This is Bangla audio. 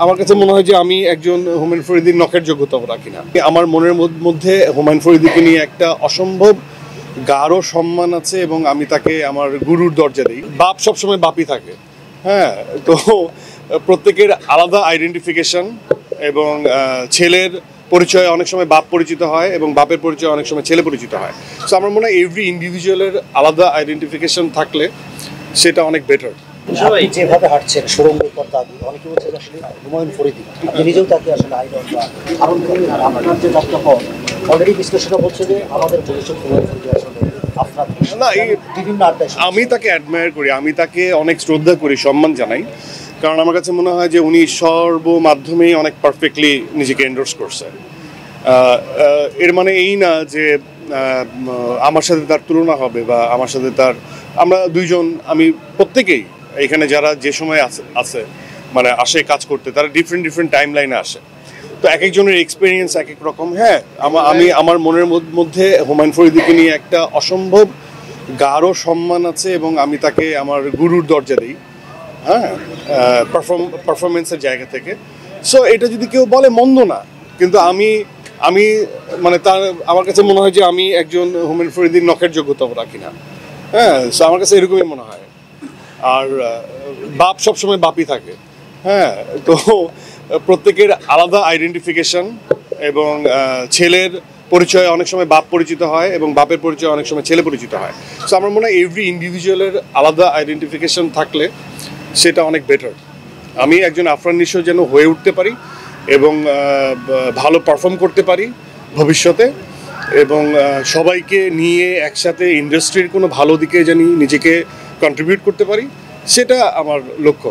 আমার কাছে মনে হয় যে আমি একজন হুমায়ুন ফরিদির নখের যোগ্যতা রাখি না। আমার মনের মধ্যে হুমায়ুন ফরিদিকে নিয়ে একটা অসম্ভব গাঢ় সম্মান আছে এবং আমি তাকে আমার গুরুর দরজা দিই। বাপ সবসময় বাপই থাকে, হ্যাঁ। তো প্রত্যেকের আলাদা আইডেন্টিফিকেশন এবং ছেলের পরিচয়ে অনেক সময় বাপ পরিচিত হয় এবং বাপের পরিচয়ে অনেক সময় ছেলে পরিচিত হয়। সো আমার মনে হয় এভরি ইন্ডিভিজুয়ালের আলাদা আইডেন্টিফিকেশন থাকলে সেটা অনেক বেটার। আপনি যেভাবে হাঁটছেন সুরঙ্গের পর দাবি অনেকে বলছে যে আসলে হুমায়ুন ফরিদি আপনি নিজেও তাকে আসলে আইডল বা ধারণ করেন। আর আপনার যে যাত্রাপথ অলরেডি বিশ্লেষণরা বলছে যে আমাদের ভবিষ্যৎ হুমায়ুন ফরিদি আসলে আপনার না, বিভিন্ন আড্ডায় আমি তাকে অ্যাডমায়ার করি, আমি তাকে অনেক শ্রদ্ধা করি, সম্মান জানাই। কারণ আমার কাছে মনে হয় যে উনি সর্বমাধ্যমেই অনেক পারফেক্টলি নিজেকে এন্ডোর্স করছে। এর মানে এই না যে আমার সাথে তার তুলনা হবে বা আমার সাথে তার, আমরা দুইজন, আমি প্রত্যেকেই এখানে যারা যে সময় আছে মানে আসে কাজ করতে, তারা ডিফারেন্ট টাইম লাইনে আসে। তো এক একজনের এক্সপিরিয়েন্স এক এক রকম। হ্যাঁ, আমি আমার মনের মধ্যে হুমায়ুন ফরিদিকে নিয়ে একটা অসম্ভব গাঢ় সম্মান আছে এবং আমি তাকে আমার গুরুর দরজা দিই, হ্যাঁ, পারফরমেন্সের জায়গা থেকে। সো এটা যদি কেউ বলে মন্দ না, কিন্তু আমি মানে তার, আমার কাছে মনে হয় যে আমি একজন হুমায়ুন ফরিদির নখের যোগ্যতা রাখি না, হ্যাঁ। সো আমার কাছে এরকমই মনে হয়। আর বাপ সবসময় বাপই থাকে, হ্যাঁ। তো প্রত্যেকের আলাদা আইডেন্টিফিকেশন এবং ছেলের পরিচয়ে অনেক সময় বাপ পরিচিত হয় এবং বাপের পরিচয়ে অনেক সময় ছেলে পরিচিত হয়। সো আমার মনে হয় এভরি ইন্ডিভিজুয়ালের আলাদা আইডেন্টিফিকেশন থাকলে সেটা অনেক বেটার। আমি একজন আফরান নিশো যেন হয়ে উঠতে পারি এবং ভালো পারফর্ম করতে পারি ভবিষ্যতে, এবং সবাইকে নিয়ে একসাথে ইন্ডাস্ট্রির কোনো ভালো দিকে জানি নিজেকে কন্ট্রিবিউট করতে পারি, সেটা আমার লক্ষ্য।